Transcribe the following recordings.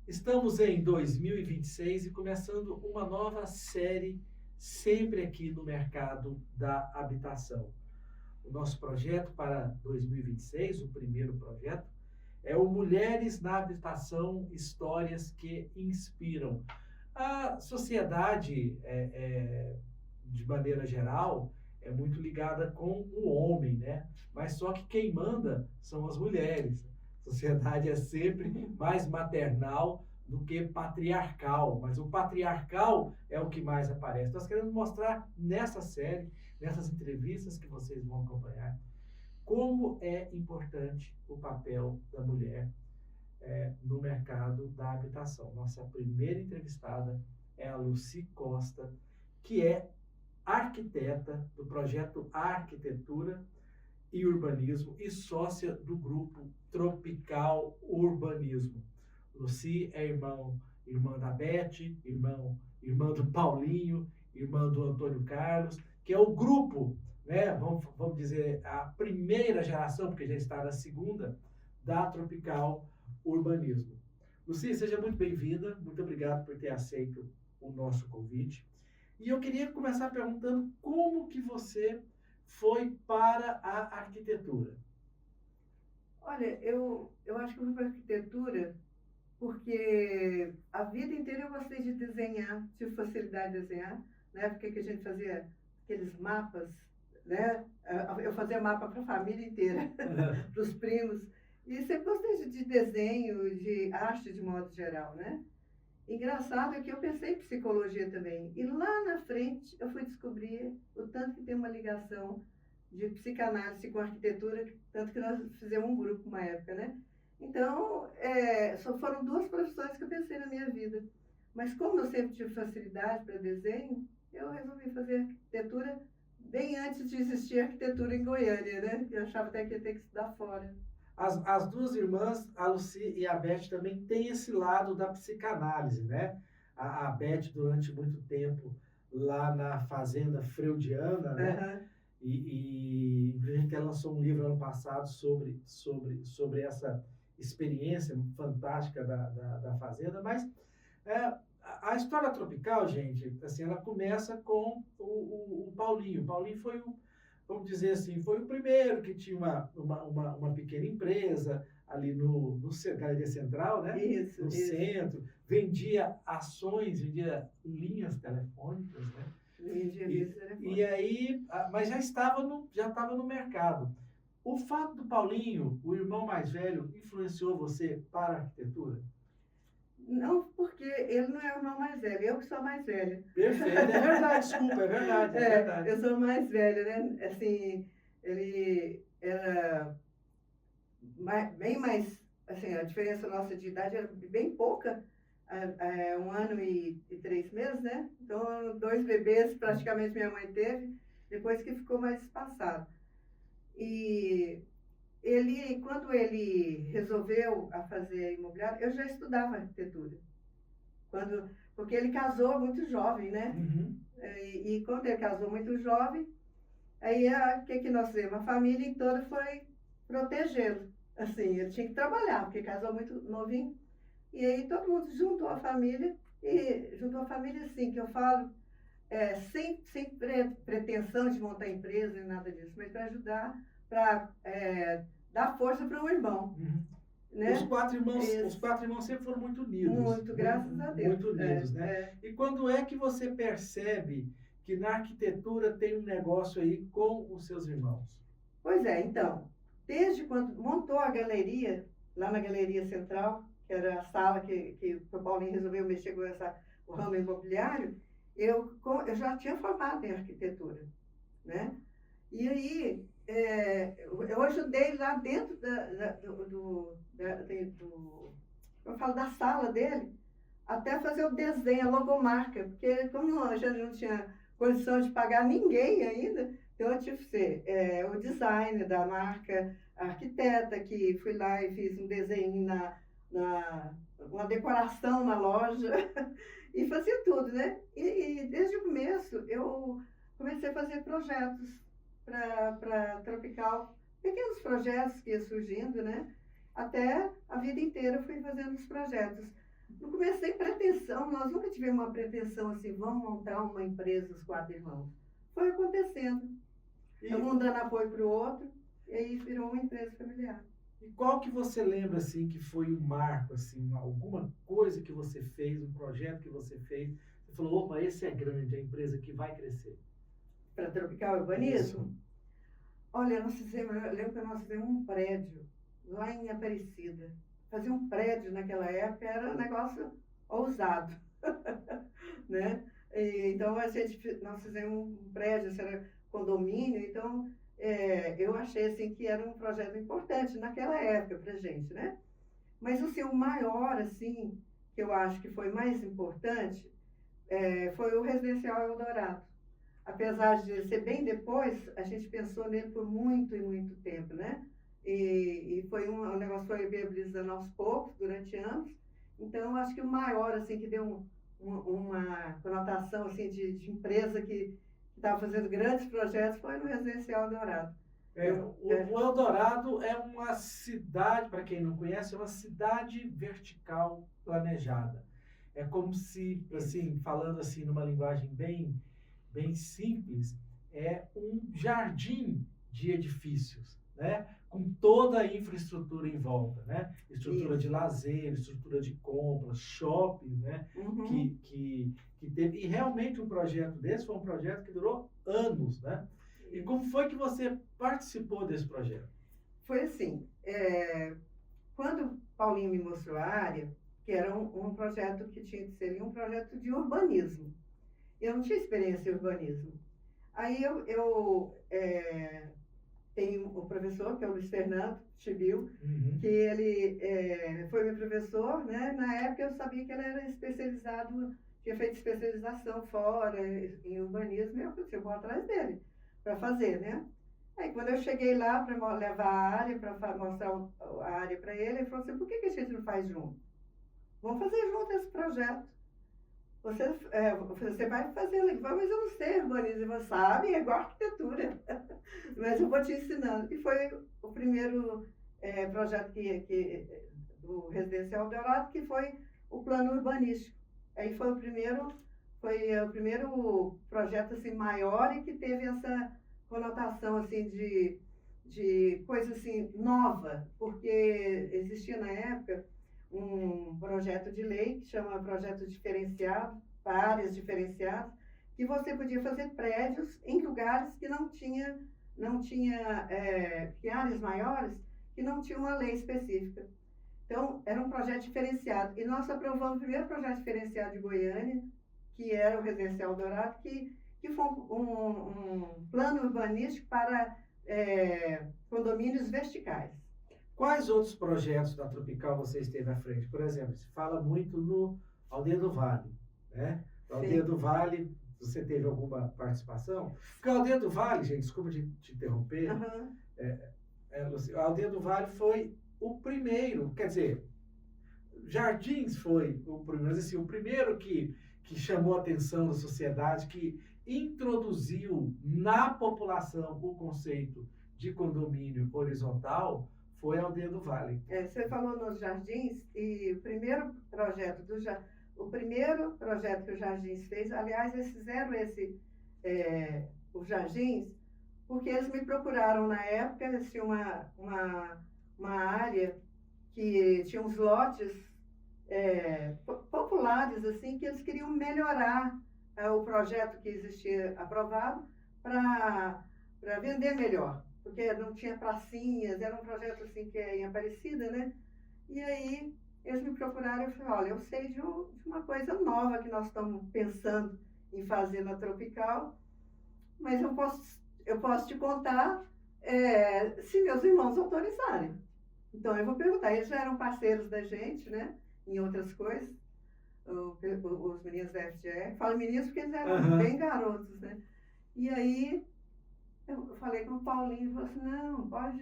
Estamos em 2026 e começando uma nova série, sempre aqui no mercado da habitação. O nosso projeto para 2026, o primeiro projeto, é o Mulheres na Habitação, Histórias que Inspiram. A sociedade, de maneira geral, é muito ligada com o homem, né? Mas só que quem manda são as mulheres. A sociedade é sempre mais maternal do que patriarcal, mas o patriarcal é o que mais aparece. Nós queremos mostrar nessa série, nessas entrevistas que vocês vão acompanhar, como é importante o papel da mulher no mercado da habitação. Nossa primeira entrevistada é a Lucy Costa, que é arquiteta do projeto Arquitetura e Urbanismo e sócia do grupo Tropical Urbanismo. Lucy é irmã da Beth, irmã do Paulinho, irmã do Antônio Carlos, que é o grupo, né, vamos dizer, a primeira geração, porque já está na segunda, da Tropical Urbanismo. Lucy, seja muito bem-vinda, muito obrigado por ter aceito o nosso convite. E eu queria começar perguntando como que você foi para a arquitetura. Olha, eu acho que eu fui para arquitetura porque a vida inteira eu gostei de desenhar, tive facilidade de desenhar. Na época que a gente fazia aqueles mapas, né? Eu fazia mapa para a família inteira, para os primos. E sempre gostei de desenho, de arte de modo geral, né? Engraçado é que eu pensei em psicologia também. E lá na frente eu fui descobrir o tanto que tem uma ligação de psicanálise com arquitetura, tanto que nós fizemos um grupo uma época, né? Então, só foram duas profissões que eu pensei na minha vida. Mas como eu sempre tive facilidade para desenho, eu resolvi fazer arquitetura bem antes de existir arquitetura em Goiânia, né? Eu achava até que ia ter que estudar fora. As duas irmãs, a Lucy e a Beth, também têm esse lado da psicanálise, né? A Beth, durante muito tempo, lá na Fazenda Freudiana, né? Uhum. Inclusive, ela lançou um livro ano passado sobre essa experiência fantástica da Fazenda, mas a história tropical, gente, assim, ela começa com o Paulinho. O Paulinho foi vamos dizer assim, foi o primeiro que tinha uma pequena empresa ali no Galeria Central, né? Isso, No isso. centro, vendia ações, vendia linhas telefônicas, né? E aí, mas já estava no mercado. O fato do Paulinho, o irmão mais velho, influenciou você para a arquitetura? Não, porque ele não é o irmão mais velho, eu que sou a mais velha. Perfeito, é verdade, desculpa, é verdade, é verdade. Eu sou mais velha, né? Assim, ele era bem mais, assim, a diferença nossa de idade era bem pouca, 1 ano e 3 meses, né? Então, 2 bebês praticamente minha mãe teve, depois que ficou mais espaçado. E quando ele resolveu a fazer imobiliário, eu já estudava arquitetura. Porque ele casou muito jovem, né? Uhum. E quando ele casou muito jovem, aí o que nós fizemos? A família toda foi protegê-lo. Assim, ele tinha que trabalhar, porque casou muito novinho. E aí todo mundo juntou a família, assim, que eu falo, sem pretensão de montar empresa nem nada disso, mas para ajudar, para dar força para um irmão. Uhum. Né? Os quatro irmãos sempre foram muito unidos. Muito, graças a Deus. Muito unidos, né? E quando é que você percebe que na arquitetura tem um negócio aí com os seus irmãos? Pois é, então, desde quando montou a galeria, lá na Galeria Central, que era a sala que o Paulinho resolveu mexer com o ramo imobiliário, eu já tinha formado em arquitetura, né? E aí, eu ajudei lá dentro eu falo, da sala dele, até fazer o desenho, a logomarca, porque como a gente não tinha condição de pagar ninguém ainda, então eu tive que ser o designer da marca, a arquiteta, que fui lá e fiz um desenho uma decoração na loja, e fazia tudo, né? E desde o começo eu comecei a fazer projetos para Tropical, pequenos projetos que iam surgindo, né? Até a vida inteira eu fui fazendo os projetos. No começo, sem pretensão, nós nunca tivemos uma pretensão assim, vamos montar uma empresa, os 4 irmãos. Foi acontecendo. Um dando apoio para o outro, e aí virou uma empresa familiar. E qual que você lembra, assim, que foi o marco, assim, alguma coisa que você fez, um projeto que você fez, você falou, opa, esse é grande, é a empresa que vai crescer. Para Tropical Urbanismo? Isso. Olha, eu lembro que nós fizemos um prédio lá em Aparecida. Fazer um prédio naquela época era um negócio ousado, né? Então, nós fizemos um prédio, isso era condomínio, então eu achei assim, que era um projeto importante naquela época para a gente, né? Mas o maior, assim, que eu acho que foi mais importante, foi o Residencial Eldorado. Apesar de ser bem depois, a gente pensou nele por muito e muito tempo, né? E foi o negócio foi viabilizando aos poucos, durante anos. Então, eu acho que o maior, assim, que deu uma conotação, assim, de empresa que estava fazendo grandes projetos foi no Residencial Eldorado. O Eldorado é uma cidade, para quem não conhece, é uma cidade vertical planejada. É como se, assim, falando assim numa linguagem bem simples, é um jardim de edifícios, né? Com toda a infraestrutura em volta, né? Estrutura de lazer, estrutura de compras, shopping, né? Uhum. Que teve. E realmente um projeto desse foi um projeto que durou anos, né? E como foi que você participou desse projeto? Foi assim, quando o Paulinho me mostrou a área, que era um projeto que seria um projeto de urbanismo. Eu não tinha experiência em urbanismo. Aí eu tenho um professor, que é o Luiz Fernando Chibil, que ele foi meu professor, né? Na época eu sabia que ele era especializado, tinha feito especialização fora em urbanismo, e eu pensei, eu vou atrás dele para fazer, né? Aí quando eu cheguei lá para levar a área, para mostrar a área para ele, ele falou assim, por que a gente não faz junto? Vamos fazer junto esse projeto. Você vai fazer, mas eu não sei urbanismo, você sabe, é igual arquitetura. Mas eu vou te ensinando. E foi o primeiro projeto do Residencial Eldorado, que foi o plano urbanístico. Aí foi o primeiro projeto assim, maior e que teve essa conotação assim, de coisa assim, nova, porque existia na época um projeto de lei que chama projeto diferenciado, para áreas diferenciadas, que você podia fazer prédios em lugares que não tinha que áreas maiores que não tinha uma lei específica. Então, era um projeto diferenciado. E nós aprovamos o primeiro projeto diferenciado de Goiânia, que era o Residencial Eldorado, que foi um plano urbanístico para condomínios verticais. Quais outros projetos da Tropical você esteve à frente? Por exemplo, se fala muito no Aldeia do Vale, né? No Aldeia do Vale, você teve alguma participação? Porque a Aldeia do Vale, gente, desculpa te interromper, a Aldeia do Vale foi o primeiro, quer dizer, Jardins foi o primeiro, mas assim, o primeiro que chamou a atenção da sociedade, que introduziu na população o conceito de condomínio horizontal, foi a Aldeia do Vale. Você falou nos Jardins, e o primeiro projeto que o Jardins fez, aliás, eles fizeram os Jardins, porque eles me procuraram na época, eles tinham uma área que tinha uns lotes populares, assim, que eles queriam melhorar o projeto que existia aprovado para vender melhor, porque não tinha pracinhas, era um projeto assim que é em Aparecida, né? E aí eles me procuraram e eu falei, olha, eu sei de uma coisa nova que nós estamos pensando em fazer na Tropical, mas eu posso te contar se meus irmãos autorizarem. Então eu vou perguntar, eles já eram parceiros da gente, né? Em outras coisas, os meninos da FGR, falo meninos porque eles eram bem garotos, né? E aí eu falei com o Paulinho, ele falou assim, não, pode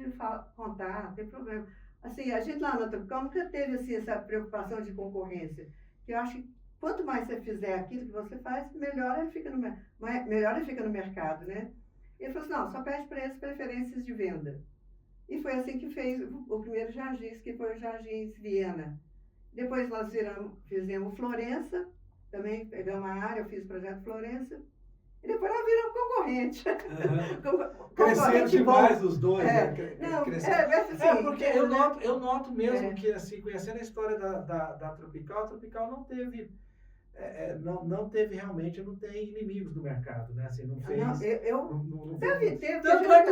contar, não tem problema. Assim, a gente lá na Tropical nunca teve assim, essa preocupação de concorrência, que eu acho que quanto mais você fizer aquilo que você faz, melhor ele fica no mercado, né? Ele falou assim, não, só pede para eles preferências de venda. E foi assim que fez o primeiro Jardins, que foi o Jardins Viena. Depois nós fizemos Florença, também pegamos a área, eu fiz o projeto Florença. E depois nós viramos concorrente. Cresceram demais os dois, né? Não, Cresceram. Porque eu noto mesmo que, assim, conhecendo a história da Tropical, a Tropical não teve, não teve realmente, não tem inimigos no mercado, né? Assim, não fez... Não deve ter, tanto é que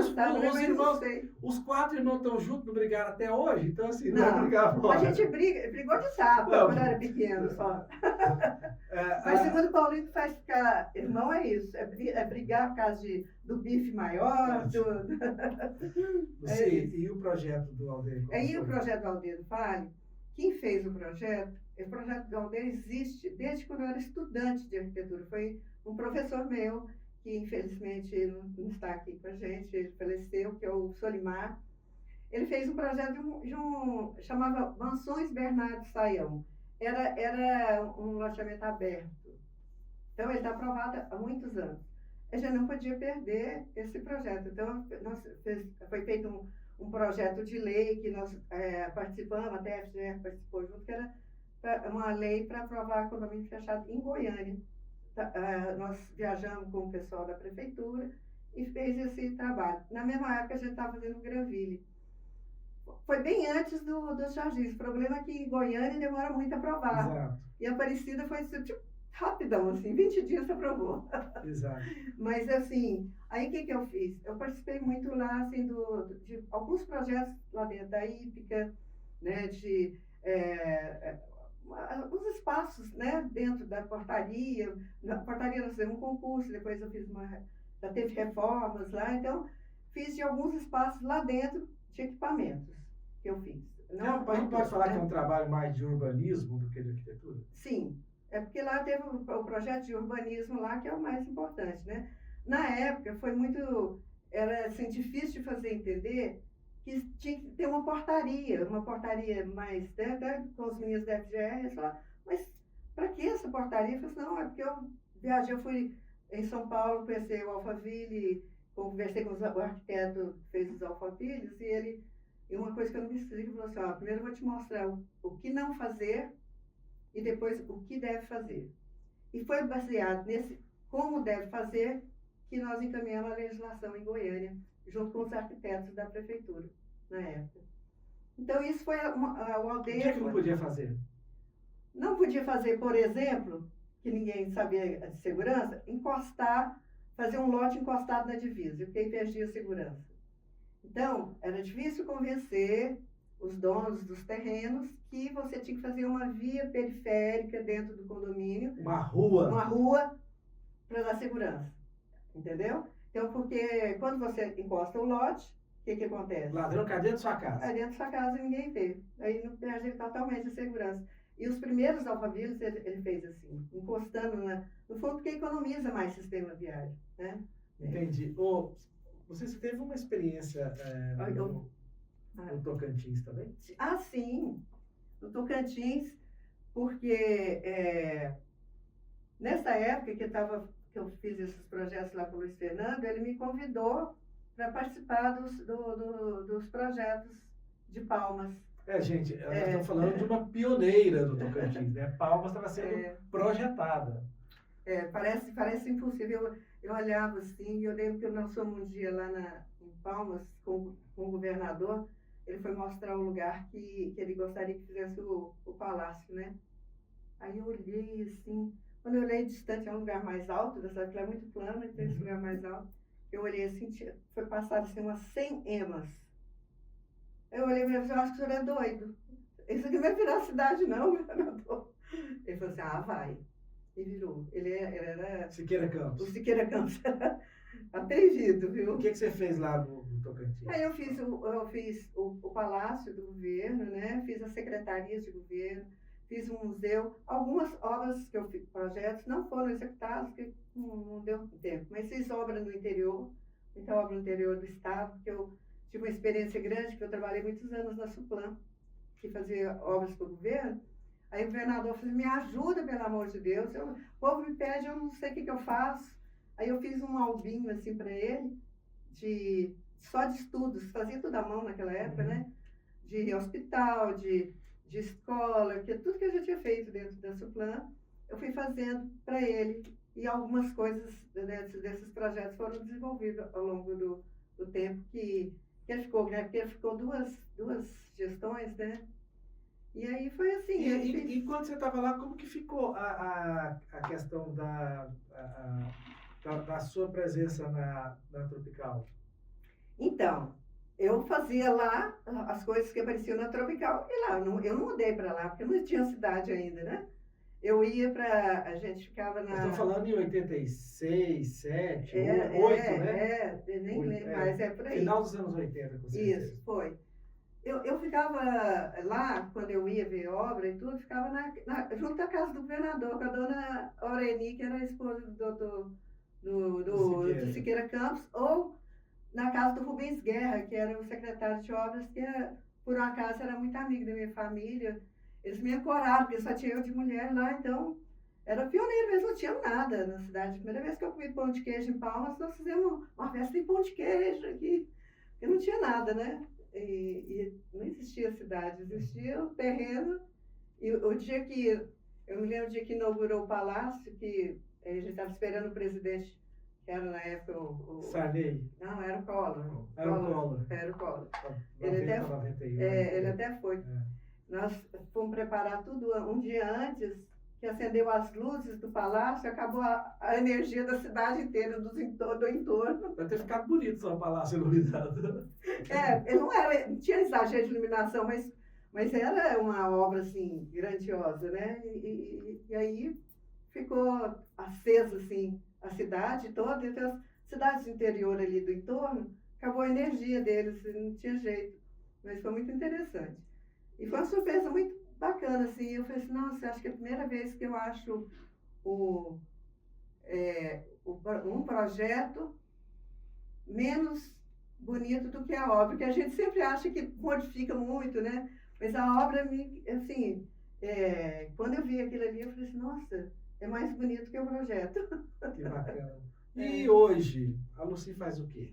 os 4 irmãos estão juntos, não brigaram até hoje, então assim, não brigar fora. A gente brigou de sábado, quando era pequeno só. Mas segundo o Paulinho, que faz ficar irmão é isso, é brigar por causa do bife maior, E o projeto do Aldeia? E o projeto do Aldeia do Vale, quem fez o projeto do Aldeia existe desde quando eu era estudante de arquitetura. Foi um professor meu, que infelizmente não está aqui com a gente, ele faleceu, que é o Solimar. Ele fez um projeto chamava Mansões Bernardo Saião. Era um loteamento aberto. Então, ele está aprovado há muitos anos. A gente não podia perder esse projeto. Então, foi feito um projeto de lei que nós participamos, até a FGR participou junto, que era uma lei para aprovar condomínio fechado em Goiânia. Nós viajamos com o pessoal da prefeitura e fez esse trabalho. Na mesma época, a gente estava fazendo Granville. Foi bem antes dos jardins. O problema é que em Goiânia demora muito a aprovar. Exato. E a Aparecida foi tipo, rapidão, assim, 20 dias aprovou. Exato. Mas, assim, aí o que eu fiz? Eu participei muito lá, assim, de alguns projetos lá dentro da Hípica, né, de os espaços, né, dentro da portaria. Na portaria nós fizemos um concurso, depois eu fiz já teve reformas lá, então fiz de alguns espaços lá dentro de equipamentos que eu fiz. A gente pode falar que é um trabalho mais de urbanismo do que de arquitetura? Sim, é porque lá teve o projeto de urbanismo lá, que é o mais importante, né? Na época era assim, difícil de fazer entender que tinha que ter uma portaria mais, né, com os meninos da FGR, eles falaram, mas para que essa portaria? Eu falei assim, não, é porque eu fui em São Paulo, conheci o Alphaville, conversei com o arquiteto que fez os Alphavilles, e uma coisa que eu não me esqueci, ele falou assim, primeiro eu vou te mostrar o que não fazer e depois o que deve fazer. E foi baseado nesse como deve fazer que nós encaminhamos a legislação em Goiânia, junto com os arquitetos da prefeitura, na época. Então, isso foi o Aldeia... O que não podia fazer? Não podia fazer, por exemplo, que ninguém sabia de segurança, fazer um lote encostado na divisa, porque aí perdia a segurança. Então, era difícil convencer os donos dos terrenos que você tinha que fazer uma via periférica dentro do condomínio. Uma rua para dar segurança. Entendeu? Então, porque quando você encosta o lote, o que acontece? Ladrão cai dentro da sua casa. Cai dentro da sua casa e ninguém vê. Aí não perde totalmente a segurança. E os primeiros Alphavilles ele fez assim, encostando no fundo, porque economiza mais sistema viário, né? Entendi. Você teve uma experiência no Tocantins também? Sim. No Tocantins, porque nessa época que eu fiz esses projetos lá com o Luiz Fernando, ele me convidou para participar dos projetos de Palmas. Gente, nós estamos falando de uma pioneira do Tocantins, né? Palmas estava sendo projetada. Parece impossível. Eu olhava assim, e eu lembro que nós fomos um dia lá em Palmas com o governador, ele foi mostrar o lugar que ele gostaria que fizesse o palácio, né? Aí eu olhei assim, quando eu olhei distante, é um lugar mais alto, dessa é muito plano, então esse lugar mais alto, eu olhei assim, foi passado assim umas 100 emas. Eu olhei para ele e falei, eu acho que o senhor é doido. Isso aqui não vai virar cidade não, governador. Ele falou assim, vai. E virou. Ele era... Siqueira Campos. O Siqueira Campos. Atrevido, viu? O que você fez lá no Tocantins? Aí eu fiz o Palácio do Governo, né? Fiz as secretarias de governo, fiz um museu. Algumas obras que eu fiz, projetos, não foram executados, porque não deu tempo. Mas fiz obra no interior, muita obra no interior do estado, porque eu tive uma experiência grande, que eu trabalhei muitos anos na Suplan, que fazia obras para o governo. Aí o governador falou, me ajuda, pelo amor de Deus. O povo me pede, eu não sei o que eu faço. Aí eu fiz um albinho assim para ele, só de estudos, fazia tudo à mão naquela época, né? De hospital, de de escola, que tudo que eu já tinha feito dentro da Suplan, eu fui fazendo para ele. E algumas coisas, né, desses projetos foram desenvolvidos ao longo do tempo que ele ficou, né? Porque ele ficou duas gestões, né? E aí foi assim. E quando você estava lá, como que ficou a questão da sua presença na Tropical? Então, eu fazia lá as coisas que apareciam na Tropical. E lá, eu não mudei para lá, porque não tinha cidade ainda, né? Eu ia para. A gente ficava na. Nós estamos falando em 86, 7, 8, né? Nem lembro mais, é por aí. Final dos anos 80, com certeza. Isso, foi. Eu ficava lá, quando eu ia ver obra e tudo, ficava junto à casa do governador, com a dona Aureni, que era a esposa do doutor do Siqueira Campos, ou na casa do Rubens Guerra, que era o secretário de obras, que por um acaso era muito amigo da minha família. Eles me ancoraram, porque só tinha eu de mulher lá, então era pioneiro mesmo, não tinha nada na cidade. A primeira vez que eu comi pão de queijo em Palmas, nós fizemos uma festa de pão de queijo aqui, porque não tinha nada, né? E não existia cidade, existia o terreno. E o dia que, eu me lembro o dia que inaugurou o palácio, que a gente estava esperando o presidente, que era na época Sarney? Não, era o Collor. Era o Collor. Era o Collor. 90, 91. Ele até foi. Nós fomos preparar tudo um dia antes, que acendeu as luzes do palácio, acabou a energia da cidade inteira, do entorno. Vai ter ficado bonito só o palácio iluminado. Não tinha exagero de iluminação, mas era uma obra, assim, grandiosa, né? E aí ficou acesa, assim, a cidade toda, então as cidades do interior ali do entorno, acabou a energia deles, não tinha jeito. Mas foi muito interessante. E foi uma surpresa muito bacana, assim. Eu falei assim, nossa, acho que é a primeira vez que eu acho um projeto menos bonito do que a obra, porque a gente sempre acha que modifica muito, né? Mas a obra, assim, quando eu vi aquilo ali, eu falei assim, nossa, é mais bonito que o projeto. Que bacana. E hoje, a Lucy faz o quê?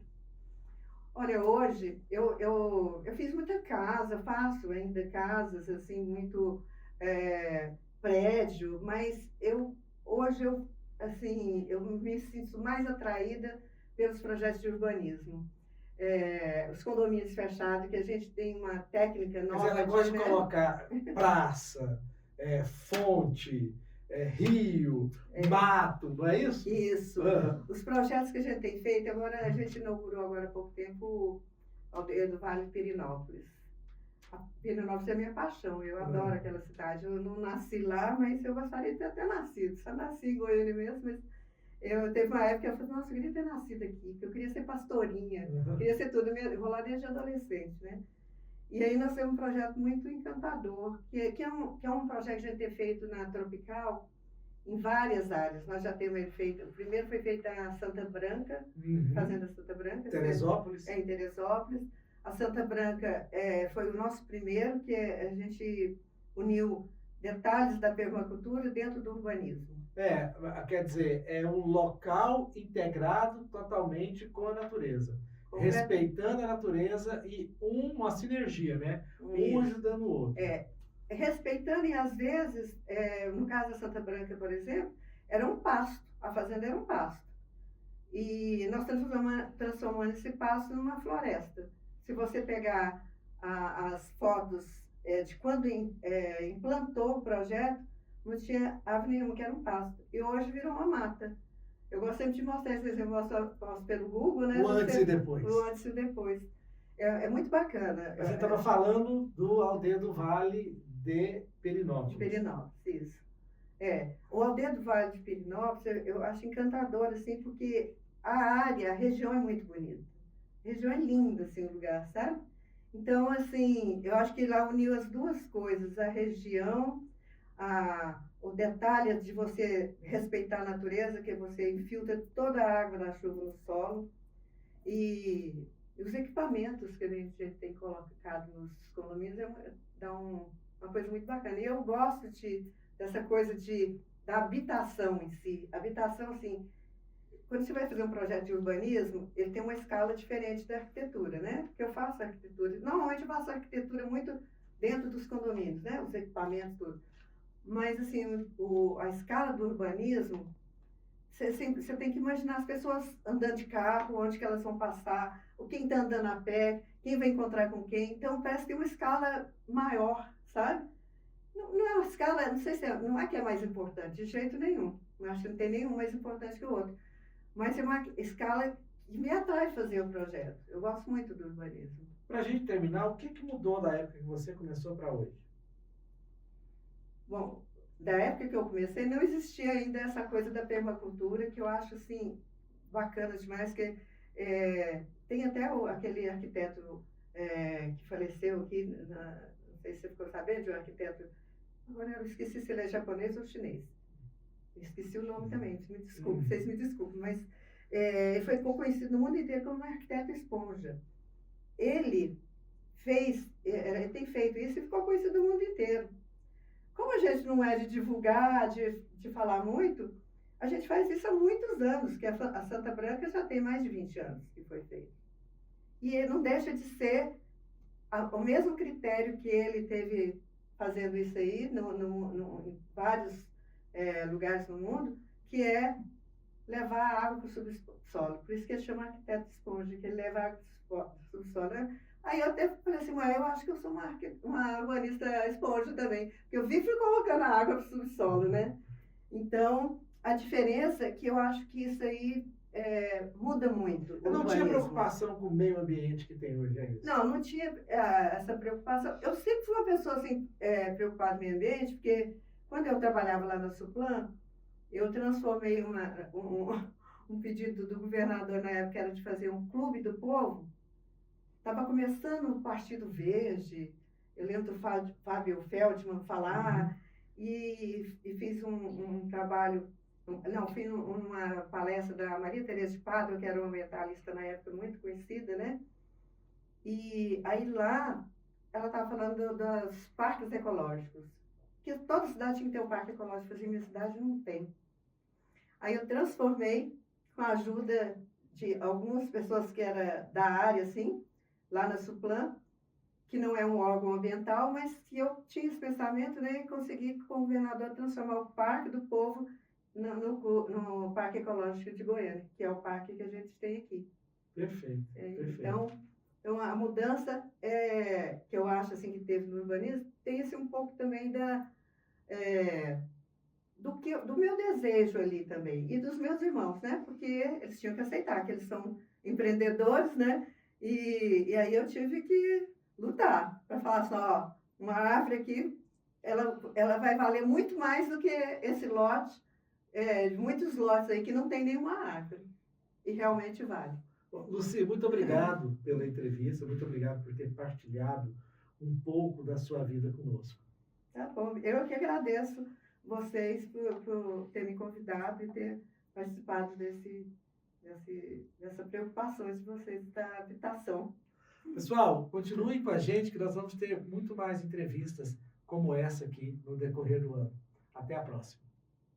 Olha, hoje eu fiz muita casa, faço ainda casas, assim, muito prédio, mas hoje eu me sinto mais atraída pelos projetos de urbanismo. Os condomínios fechados, que a gente tem uma técnica nova. Mas ela gosta de colocar praça, fonte, rio, mato, não é isso? Isso. Os projetos que a gente tem feito, agora a gente inaugurou agora há pouco tempo a aldeia do Vale de Pirinópolis. A Pirinópolis é minha paixão, eu adoro aquela cidade. Eu não nasci lá, mas eu gostaria de ter até nascido. Só nasci em Goiânia mesmo, mas teve uma época que eu falei, nossa, eu queria ter nascido aqui, porque eu queria ser pastorinha, queria ser tudo, eu vou lá desde adolescente, né? E aí nós temos um projeto muito encantador, que é um projeto que a gente tem feito na Tropical, em várias áreas. Nós já temos ele feito, o primeiro foi feito na Santa Branca, Fazenda Santa Branca. Teresópolis. Em Teresópolis. A Santa Branca foi o nosso primeiro, que a gente uniu detalhes da permacultura dentro do urbanismo. Quer dizer, é um local integrado totalmente com a natureza. Respeitando a natureza e uma sinergia, né? Um ajudando o outro. Respeitando e às vezes, no caso da Santa Branca, por exemplo, era um pasto, a fazenda era um pasto. E nós estamos transformando esse pasto numa floresta. Se você pegar as fotos de quando implantou o projeto, não tinha árvore nenhuma, que era um pasto. E hoje virou uma mata. Eu gosto sempre de mostrar esse exemplo, mostro pelo Google, né? O antes e depois. O antes e depois. É muito bacana. Você estava falando do Aldeia do Vale de Pirinópolis. De Pirinópolis, isso. O Aldeia do Vale de Pirinópolis, eu acho encantador, assim, porque a região é muito bonita. A região é linda, assim, o lugar, sabe? Então, assim, eu acho que lá uniu as duas coisas, a região, o detalhe de você respeitar a natureza, que você infiltra toda a água da chuva no solo, e os equipamentos que a gente tem colocado nos condomínios dá uma coisa muito bacana. E eu gosto dessa coisa da habitação em si. Habitação, assim, quando você vai fazer um projeto de urbanismo, ele tem uma escala diferente da arquitetura, né? Porque eu faço arquitetura. Normalmente eu faço arquitetura muito dentro dos condomínios, né? Os equipamentos, tudo. Mas, assim, a escala do urbanismo, você tem que imaginar as pessoas andando de carro, onde que elas vão passar, quem está andando a pé, quem vai encontrar com quem. Então, parece que tem uma escala maior, sabe? Não é uma escala, não sei se não é que é mais importante, de jeito nenhum. Eu acho que não tem nenhum mais importante que o outro. Mas é uma escala que me atrai fazer o projeto. Eu gosto muito do urbanismo. Para a gente terminar, o que mudou da época que você começou para hoje? Bom, da época que eu comecei, não existia ainda essa coisa da permacultura, que eu acho, assim, bacana demais, que tem até aquele arquiteto que faleceu aqui, não sei se você ficou sabendo, de um arquiteto, agora eu esqueci se ele é japonês ou chinês. Esqueci o nome também, me desculpe, vocês me desculpem, mas ele ficou conhecido no mundo inteiro como um arquiteto esponja. Ele tem feito isso e ficou conhecido no mundo inteiro. Como a gente não é de divulgar, de falar muito, a gente faz isso há muitos anos, que a Santa Branca já tem mais de 20 anos que foi feito. E não deixa de ser o mesmo critério que ele teve fazendo isso aí, em vários lugares no mundo, que é levar a água para o subsolo. Por isso que ele chama arquiteto esponja, que ele leva a água para o subsolo. Né? Aí eu até falei assim, mas eu acho que eu sou uma urbanista esponja também, porque eu vivo colocando a água para o subsolo, né? Então, a diferença é que eu acho que isso aí muda muito. Eu não tinha preocupação com o meio ambiente que tem hoje, é isso? Não tinha essa preocupação. Eu sempre fui uma pessoa assim, preocupada com o meio ambiente, porque quando eu trabalhava lá na Suplan, eu transformei um pedido do governador na época, era de fazer um clube do povo. Estava começando o Partido Verde, eu lembro do Fábio Feldman falar, e fiz um trabalho, fiz uma palestra da Maria Tereza de Pádua, que era uma ambientalista na época muito conhecida, né? E aí lá, ela estava falando dos parques ecológicos, que toda cidade tinha que ter um parque ecológico, mas a minha cidade não tem. Aí eu transformei, com a ajuda de algumas pessoas que eram da área, assim, lá na Suplan, que não é um órgão ambiental, mas que eu tinha esse pensamento, né, e consegui com o governador transformar o Parque do Povo no Parque Ecológico de Goiânia, que é o parque que a gente tem aqui. Perfeito, perfeito. Então a mudança que eu acho assim, que teve no urbanismo, tem esse um pouco também do meu desejo ali também, e dos meus irmãos, né, porque eles tinham que aceitar que eles são empreendedores, né, e aí eu tive que lutar para falar só, uma árvore aqui, ela vai valer muito mais do que esse lote, muitos lotes aí que não tem nenhuma árvore. E realmente vale. Bom, Lucy, muito obrigado pela entrevista, muito obrigado por ter partilhado um pouco da sua vida conosco. Tá bom, eu que agradeço vocês por ter me convidado e ter participado dessa preocupação de vocês da habitação. Pessoal, continuem com a gente que nós vamos ter muito mais entrevistas como essa aqui no decorrer do ano. Até a próxima.